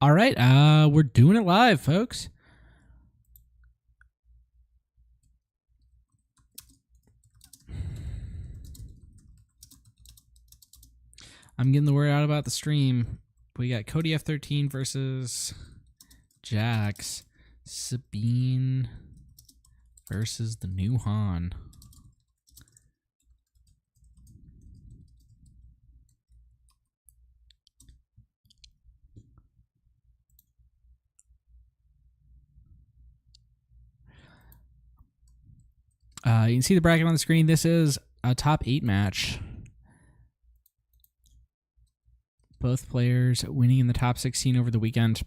All right, we're doing it live, folks. I'm getting the word out about the stream. We got Codyf13 versus Jax. Sabine versus the new Han. You can see the bracket on the screen. This is a top 8 match. Both players winning in the top 16 over the weekend.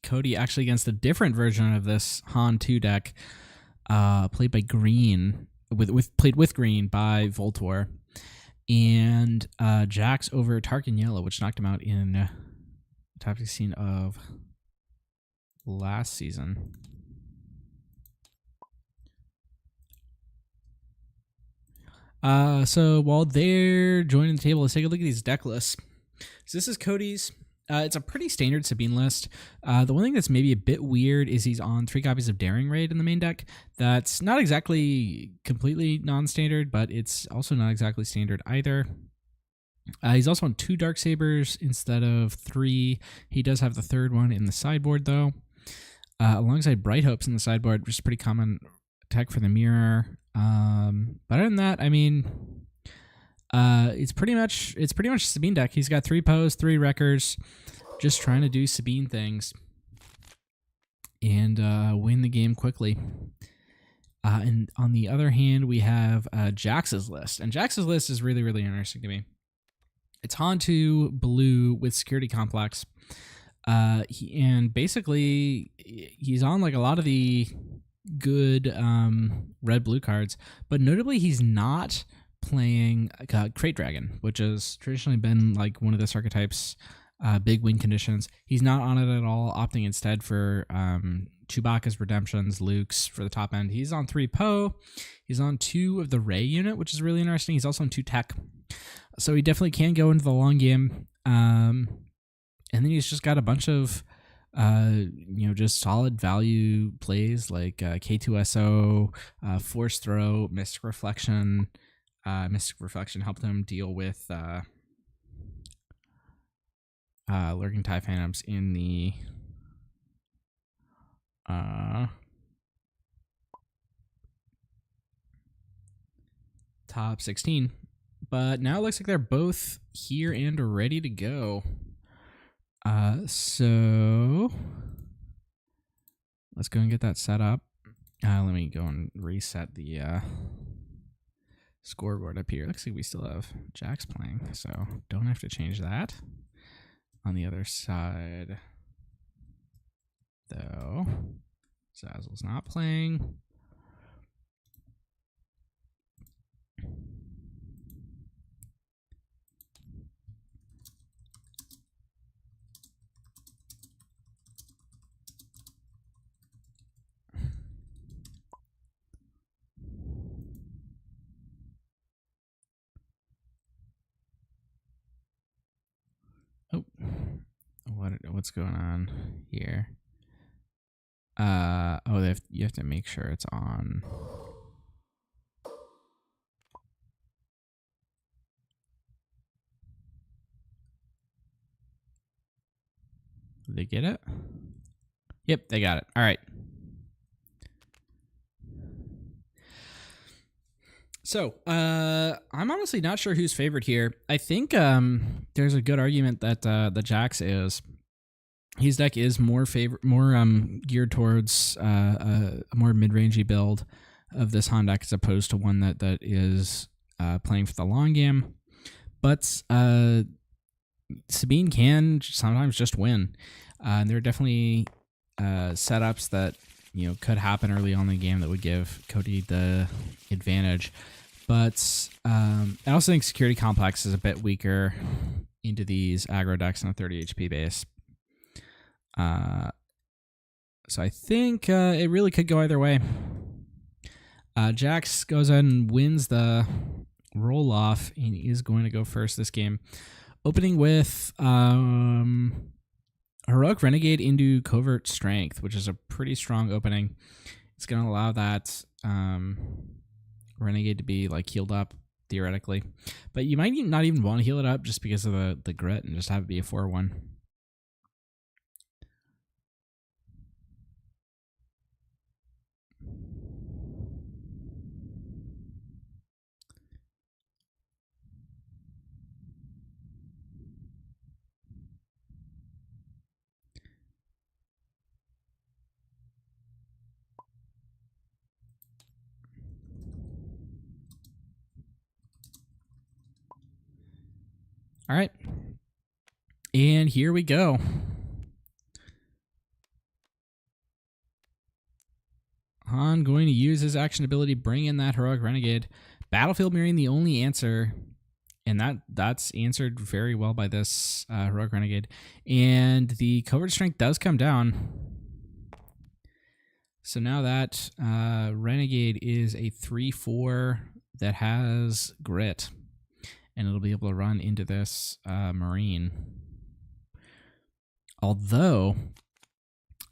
Cody actually against a different version of this Han2 deck, played by Green, played with Green by Voltor, and Jax over Tarkin Yellow, which knocked him out in top 16 of last season. So while they're joining the table, let's take a look at these deck lists. So this is Cody's. It's a pretty standard Sabine list. The one thing that's maybe a bit weird is he's on 3 copies of Daring Raid in the main deck. That's not exactly completely non-standard, but it's also not exactly standard either. He's also on 2 Darksabers instead of 3. He does have the 3rd one in the sideboard, though. Alongside Bright Hopes in the sideboard, which is a pretty common tech for the mirror. But other than that, I mean, it's pretty much Sabine deck. He's got 3 Poes, 3 Wreckers, just trying to do Sabine things and win the game quickly. And on the other hand, we have Jax's list, and Jax's list is really, really interesting to me. It's Han2 blue with Security Complex. And basically, he's on like a lot of the good red-blue cards, but notably he's not playing Crate Dragon, which has traditionally been like one of this archetype's big win conditions. He's not on it at all, opting instead for Chewbacca's Redemptions, Luke's for the top end. He's on 3 Poe. He's on 2 of the Rey unit, which is really interesting. He's also on 2 Tech. So he definitely can go into the long game. And then he's just got a bunch of, just solid value plays like K2SO, Force Throw, Mystic Reflection. Mystic Reflection helped him deal with Lurking TIE Phantoms in the top 16. But now it looks like they're both here and ready to go. So let's go and get that set up. Let me go and reset the scoreboard up here. Looks like we still have Jax playing, so don't have to change that. On the other side, though, Zazzle's not playing. Oh, what's going on here? You have to make sure it's on. Did they get it? Yep, they got it. All right. So, I'm honestly not sure who's favored here. I think there's a good argument that the Jax is. His deck is more geared towards a more mid-rangey build of this Han deck as opposed to one that is playing for the long game. But Sabine can sometimes just win. And there are definitely setups that could happen early on in the game that would give Cody the advantage. But I also think Security Complex is a bit weaker into these aggro decks on a 30 HP base. So I think it really could go either way. Jax goes ahead and wins the roll off and is going to go first this game. Opening with Heroic Renegade into Covert Strength, which is a pretty strong opening. It's going to allow that Renegade to be like healed up theoretically, but you might not even want to heal it up just because of the grit and just have it be a 4/1. All right. And here we go. Han going to use his action ability, bring in that Heroic Renegade. Battlefield Marine, the only answer, and that's answered very well by this Heroic Renegade. And the Covert Strength does come down. So now that Renegade is a 3/4 that has grit. And it'll be able to run into this Marine. Although,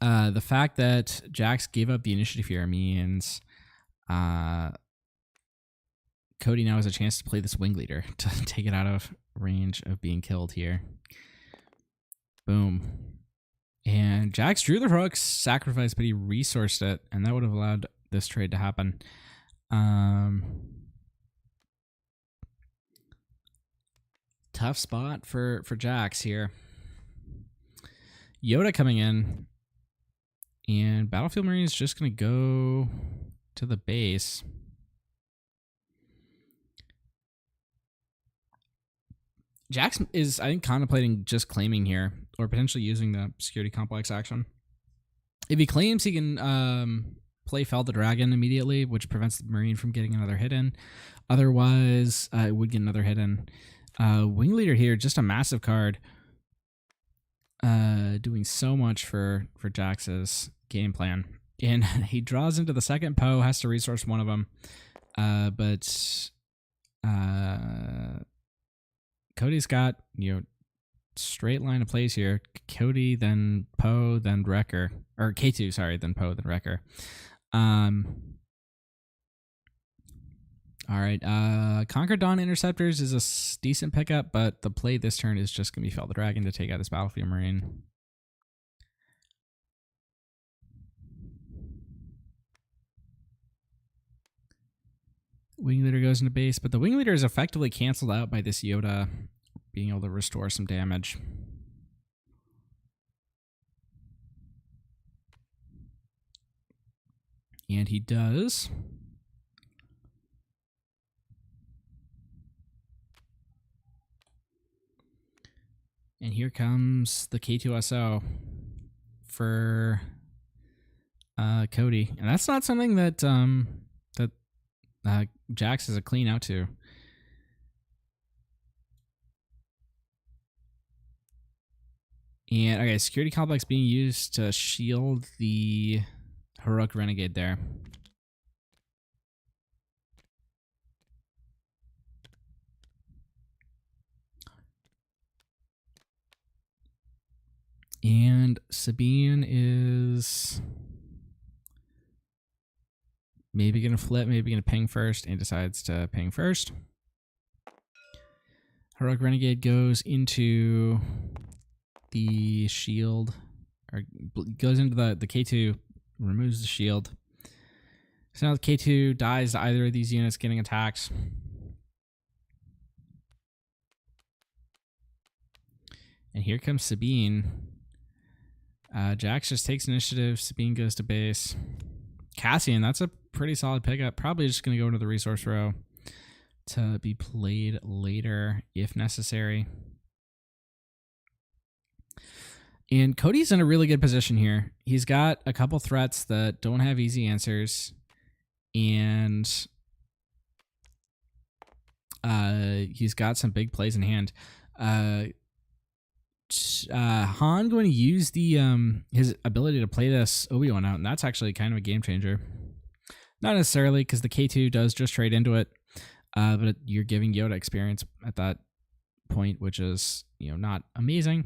the fact that Jax gave up the initiative here means Cody now has a chance to play this Wing Leader to take it out of range of being killed here. Boom. And Jax drew the Heroic Sacrifice, but he resourced it, and that would have allowed this trade to happen. Tough spot for Jax here. Yoda coming in, and Battlefield Marine is just going to go to the base. Jax is, I think, contemplating just claiming here, or potentially using the Security Complex action. If he claims, he can play Fell the Dragon immediately, which prevents the Marine from getting another hit in. Otherwise, it would get another hit in. Wing Leader here, just a massive card. Doing so much for Jax's game plan. And he draws into the second Poe, has to resource one of them. But Cody's got, straight line of plays here. Cody, then Poe, then Wrecker. Or K2, sorry, then Poe, then Wrecker. All right, Conquer Dawn Interceptors is a decent pickup, but the play this turn is just going to be Fell the Dragon to take out this Battlefield Marine. Wing Leader goes into base, but the Wing Leader is effectively canceled out by this Yoda being able to restore some damage. And he does. And here comes the K2SO for Cody. And that's not something that Jax is a clean out to. And okay, Security Complex being used to shield the Heroic Renegade there. And Sabine is maybe going to flip, maybe going to ping first, and decides to ping first. Heroic Renegade goes into the shield, or goes into the K2, removes the shield. So now the K2 dies to either of these units getting attacks. And here comes Sabine. Jax just takes initiative. Sabine goes to base. Cassian, that's a pretty solid pickup. Probably just going to go into the resource row to be played later if necessary. And Cody's in a really good position here. He's got a couple threats that don't have easy answers. And he's got some big plays in hand. Han going to use the his ability to play this Obi-Wan out, and that's actually kind of a game changer. Not necessarily, because the K2 does just trade into it. but you're giving Yoda experience at that point, which is, not amazing.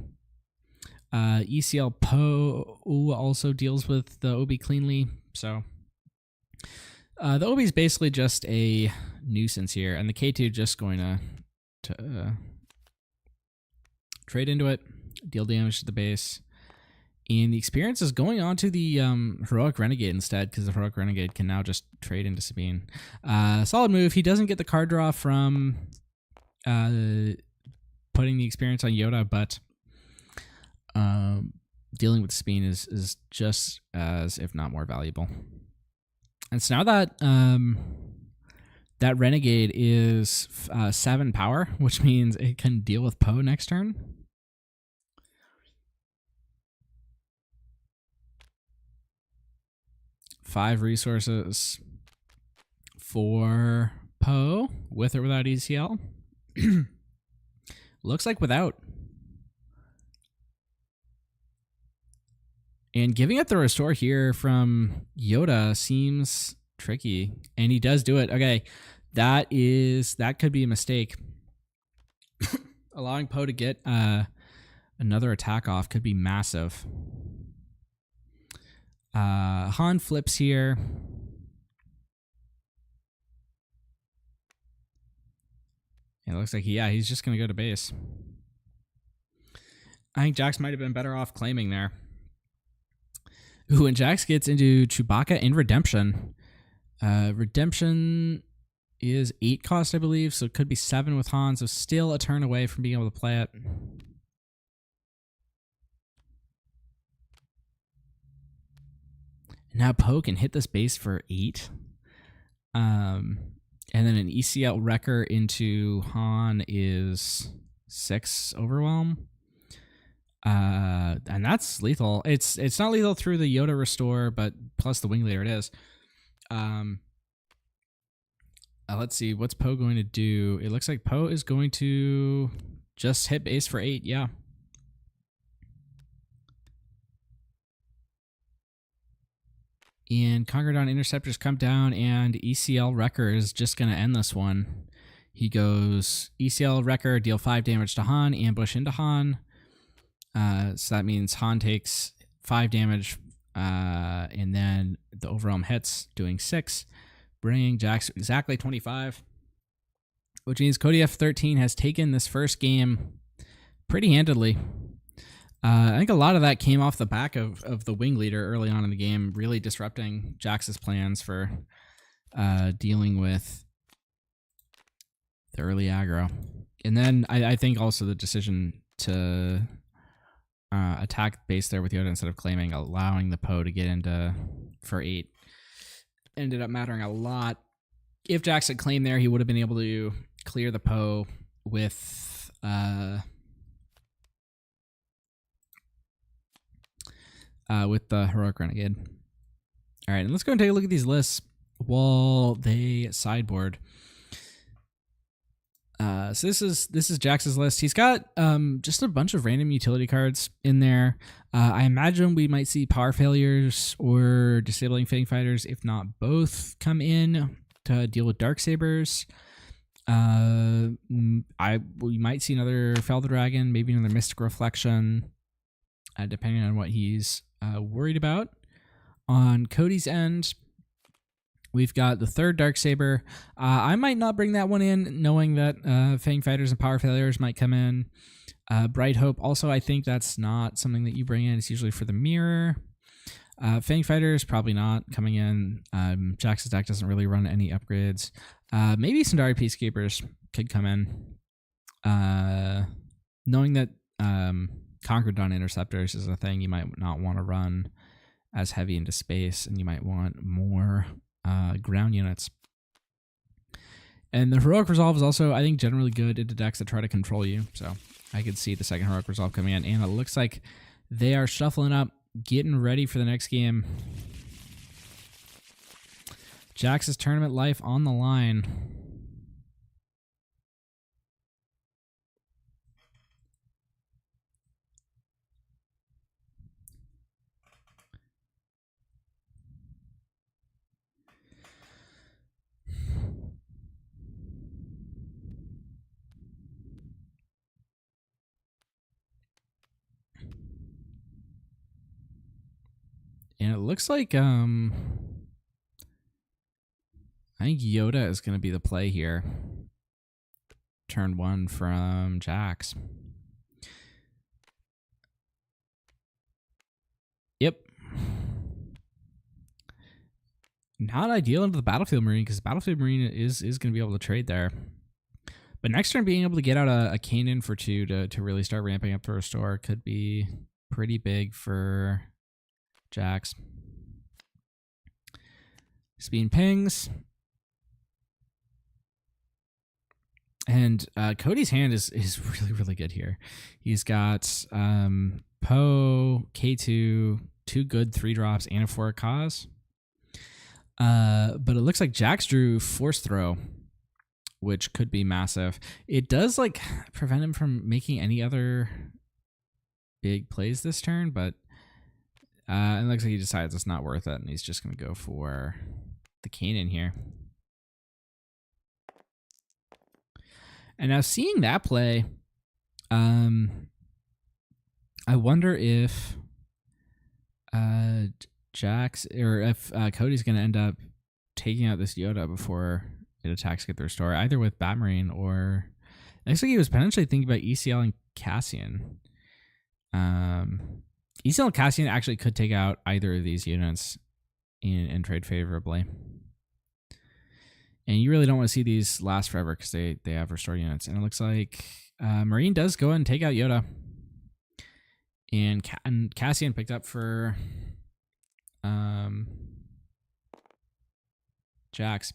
ECL Poe also deals with the Obi cleanly, so the Obi is basically just a nuisance here, and the K2 just going to trade into it, deal damage to the base, and the experience is going on to the Heroic Renegade instead, because the Heroic Renegade can now just trade into Sabine. Solid move. He doesn't get the card draw from putting the experience on Yoda, but dealing with Sabine is just as, if not more, valuable. And so now that that Renegade is 7 power, which means it can deal with Poe next turn. Five resources for Poe, with or without ECL. Looks like without. And giving up the restore here from Yoda seems tricky, and he does do it. Okay, that could be a mistake. Allowing Poe to get another attack off could be massive. Han flips here. It looks like he's just gonna go to base. I think Jax might have been better off claiming there. Ooh, and Jax gets into Chewbacca and Redemption. Redemption is 8 cost, I believe, so it could be 7 with Han, so still a turn away from being able to play it. Now Poe can hit this base for 8. And then an ECL Wrecker into Han is 6 Overwhelm. And that's lethal. It's not lethal through the Yoda restore, but plus the Wing Leader it is. Let's see, what's Poe going to do? It looks like Poe is going to just hit base for 8, yeah. And Conquerdon Interceptors come down, and ECL Wrecker is just going to end this one. He goes ECL Wrecker, deal 5 damage to Han, ambush into Han. So that means Han takes 5 damage, and then the Overwhelm hits, doing 6, bringing Jax exactly 25. Which means Codyf13 has taken this first game pretty handedly. I think a lot of that came off the back of the Wing Leader early on in the game, really disrupting Jax's plans for dealing with the early aggro. And then I think also the decision to attack base there with Yoda instead of claiming, allowing the Poe to get into for 8, ended up mattering a lot. If Jax had claimed there, he would have been able to clear the Poe with the Heroic Renegade. All right, and let's go and take a look at these lists while they sideboard. So this is Jax's list. He's got just a bunch of random utility cards in there. I imagine we might see Power Failures or Disabling Fang Fighters, if not both, come in to deal with Darksabers. We might see another Fel the Dragon, maybe another Mystic Reflection, depending on what he's worried about. On Cody's end, we've got the third Darksaber. I might not bring that one in, knowing that Fang Fighters and Power Failures might come in. Bright Hope, also, I think that's not something that you bring in. It's usually for the mirror. Fang Fighters, probably not coming in. Jax's deck doesn't really run any upgrades. Maybe Sundari Peacekeepers could come in. Knowing that Conquerdon Interceptors is a thing you might not want to run as heavy into space, and you might want more ground units. And the Heroic Resolve is also, I think, generally good into decks that try to control you. So I could see the second Heroic Resolve coming in. And it looks like they are shuffling up, getting ready for the next game. Jax's tournament life on the line. looks like I think Yoda is going to be the play here. Turn 1 from Jax. Yep. Not ideal into the Battlefield Marine, because Battlefield Marine is going to be able to trade there. But next turn, being able to get out a Kanan for 2 to really start ramping up to restore could be pretty big for Jax. Sabine pings. And Cody's hand is really, really good here. He's got Poe, K2, 2 good 3-drops, and a 4 cause. But it looks like Jax drew Force Throw, which could be massive. It does like prevent him from making any other big plays this turn, but it looks like he decides it's not worth it, and he's just going to go for the Kanan here. And now seeing that play, I wonder if Jax or if Cody's going to end up taking out this Yoda before it attacks get the restore, either with Batmarine or it looks like he was potentially thinking about ECL and Cassian. ECL and Cassian actually could take out either of these units and trade favorably. And you really don't want to see these last forever because they have restore units. And it looks like Marine does go and take out Yoda. And Cassian picked up for Jax.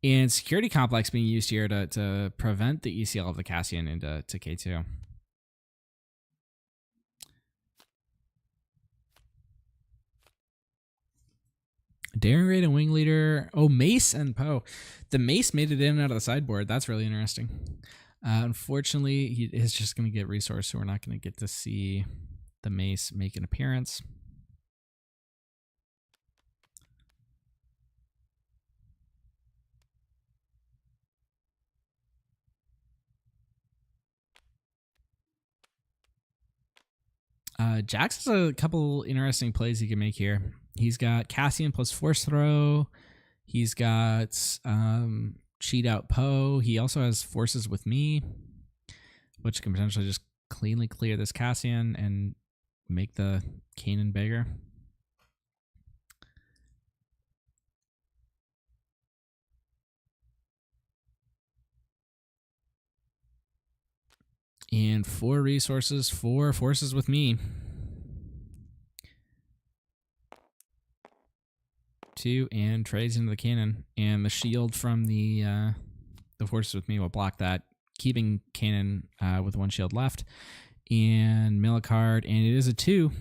And Security Complex being used here to prevent the ECL of the Cassian into K2. Daring Raid and Wing Leader. Oh, Mace and Poe. The Mace made it in and out of the sideboard. That's really interesting. Unfortunately, he is just going to get resource, so we're not going to get to see the Mace make an appearance. Jax has a couple interesting plays he can make here. He's got Cassian plus Force Throw. He's got cheat out Poe. He also has Forces with Me, which can potentially just cleanly clear this Cassian and make the Kanan bigger. And 4 resources, 4 Forces with Me. 2 and trades into the Kanan, and the shield from the Forces with Me will block that, keeping Kanan with 1 shield left. And mill a card, and it is a 2,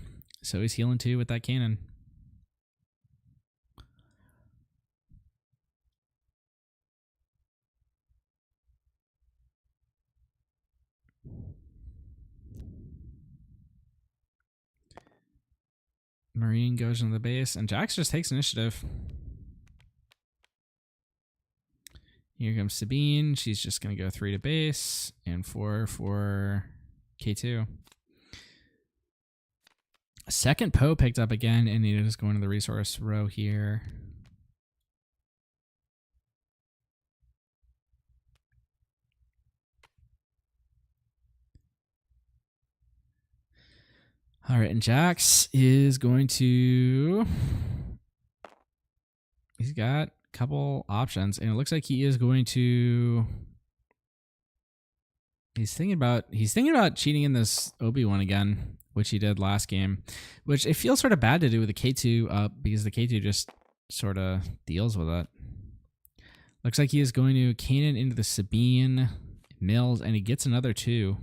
so he's healing 2 with that Kanan. Marine goes into the base, and Jax just takes initiative. Here comes Sabine. She's just going to go 3 to base and 4 for K2. Second Poe picked up again, and it is going to the resource row here. All right, and Jax is going to... He's got a couple options, and it looks like he is going to... He's thinking about cheating in this Obi-Wan again, which he did last game, which it feels sort of bad to do with the K2 up because the K2 just sort of deals with it. Looks like he is going to Kanan into the Sabine, mills, and he gets another 2.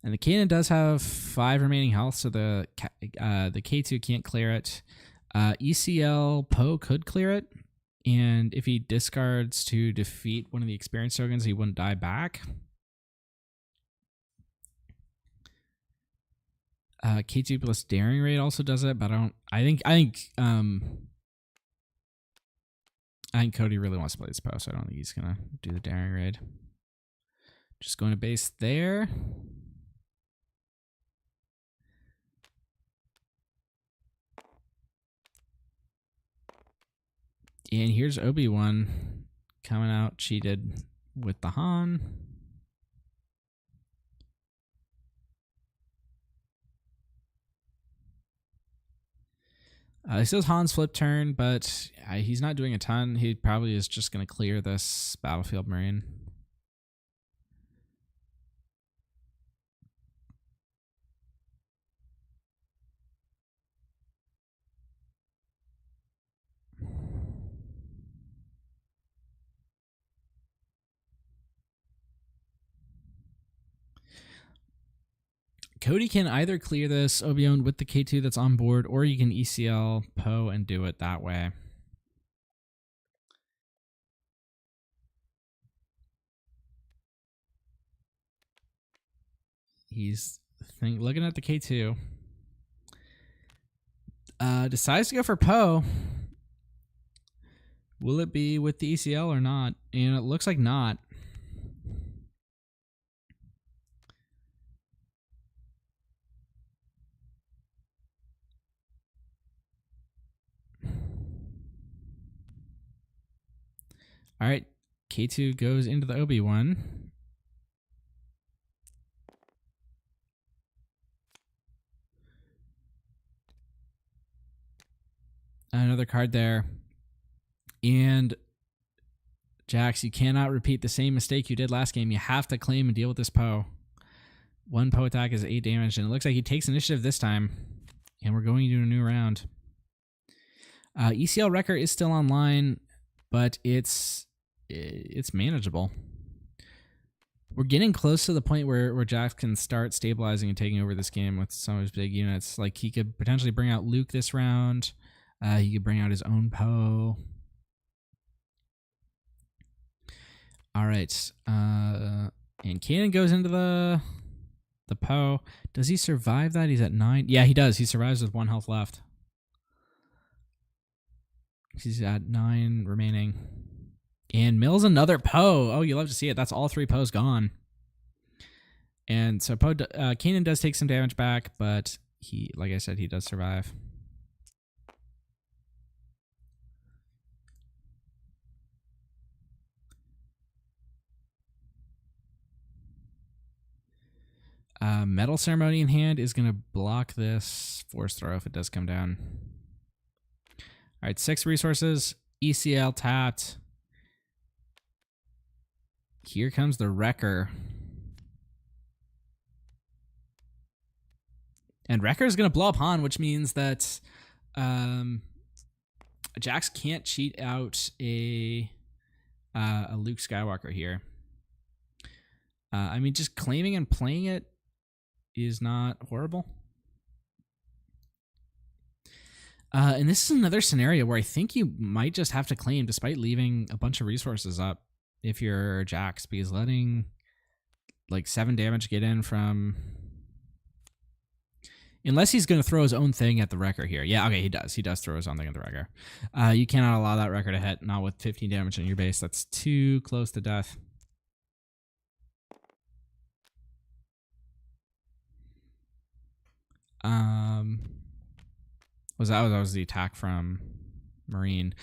And the Kanan does have 5 remaining health, so the K2 can't clear it. ECL Poe could clear it, and if he discards to defeat one of the experience tokens, he wouldn't die back. K2 plus Daring Raid also does it, but I think Cody really wants to play this Poe, so I don't think he's gonna do the Daring Raid. Just going to base there. And here's Obi-Wan coming out cheated with the Han. This is Han's flip turn, but he's not doing a ton. He probably is just going to clear this Battlefield Marine. Cody can either clear this Obi-Wan with the K2 that's on board, or you can ECL Poe and do it that way. He's looking at the K2. Decides to go for Poe. Will it be with the ECL or not? And it looks like not. All right, K2 goes into the Obi-Wan. Another card there. And Jax, you cannot repeat the same mistake you did last game. You have to claim and deal with this Poe. One Poe attack is 8 damage, and it looks like he takes initiative this time. And we're going into a new round. ECL Wrecker is still online, but it's manageable. We're getting close to the point where Jax can start stabilizing and taking over this game with some of his big units. Like, he could potentially bring out Luke this round. He could bring out his own Poe. All right. And Kanan goes into the Poe. Does he survive that? He's at 9. Yeah, he does. He survives with 1 health left. He's at 9 remaining. And mills another Poe. Oh, you love to see it. That's all 3 Poes gone. And so Kanan does take some damage back, but he, like I said, he does survive. Metal Ceremony in hand is going to block this Force Throw if it does come down. All right, 6 resources. ECL tapped. Here comes the Wrecker. And Wrecker is going to blow up Han, which means that Jax can't cheat out a Luke Skywalker here. I mean, just claiming and playing it is not horrible. And this is another scenario where I think you might just have to claim despite leaving a bunch of resources up if you're Jax, because letting like 7 damage get in from... Unless he's going to throw his own thing at the Wrecker here. Yeah, okay, he does. He does throw his own thing at the Wrecker. You cannot allow that Wrecker to hit, not with 15 damage on your base. That's too close to death. That was the attack from Marine.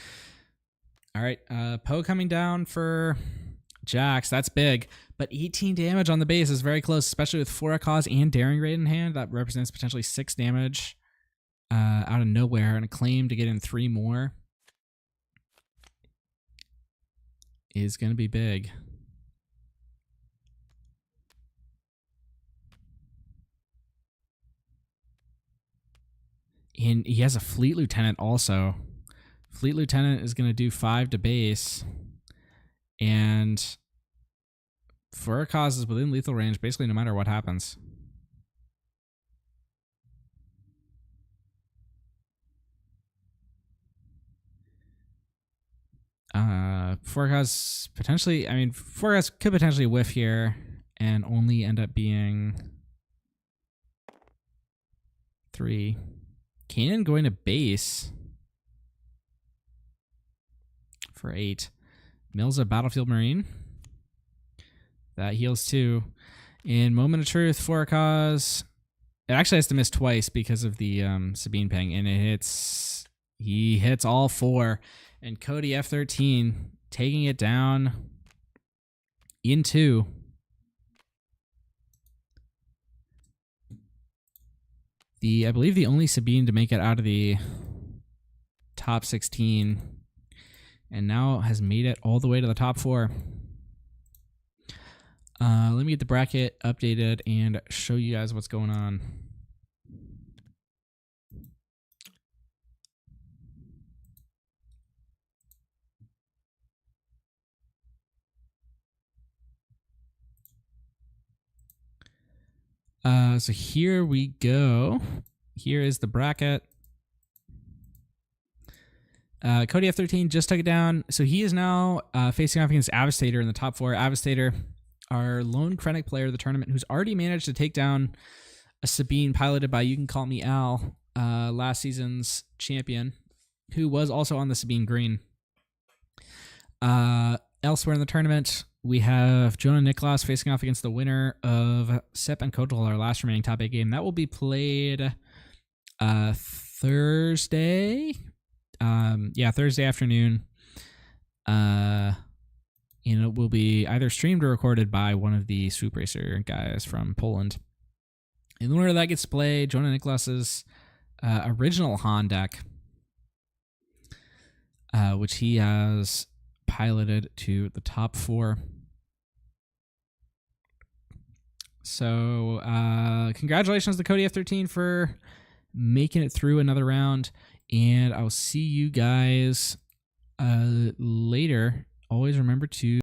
All right, Poe coming down for Jax. That's big, but 18 damage on the base is very close, especially with Forakaz and Daring Raid in hand. That represents potentially 6 damage out of nowhere, and a claim to get in 3 more is going to be big. And he has a Fleet Lieutenant also. Fleet Lieutenant is going to do 5 to base. And Forakaz is within lethal range basically no matter what happens. Forakaz potentially... I mean, Forakaz could potentially whiff here and only end up being 3. Kanan going to base for 8. Mills a Battlefield Marine. That heals 2. In Moment of Truth, Forakaz... It actually has to miss twice because of the Sabine ping, and he hits all 4. And Codyf13 taking it down into I believe the only Sabine to make it out of the top 16, and now has made it all the way to the top 4. Let me get the bracket updated and show you guys what's going on. So here we go. Here is the bracket. Codyf13 just took it down. So he is now facing off against Avastator in the top 4. Avastator, our lone Krennic player of the tournament, who's already managed to take down a Sabine piloted by You Can Call Me Al, last season's champion, who was also on the Sabine Green. Elsewhere in the tournament, we have Jonah Niklas facing off against the winner of Sep and Kotal, our last remaining top 8 game. That will be played Thursday. Thursday afternoon. And it will be either streamed or recorded by one of the Swoop Racer guys from Poland. And the winner of that gets to play Jonah Niklas's original Han deck, which he has piloted to the top 4. So congratulations to Codyf13 for making it through another round, and I'll see you guys later. Always remember to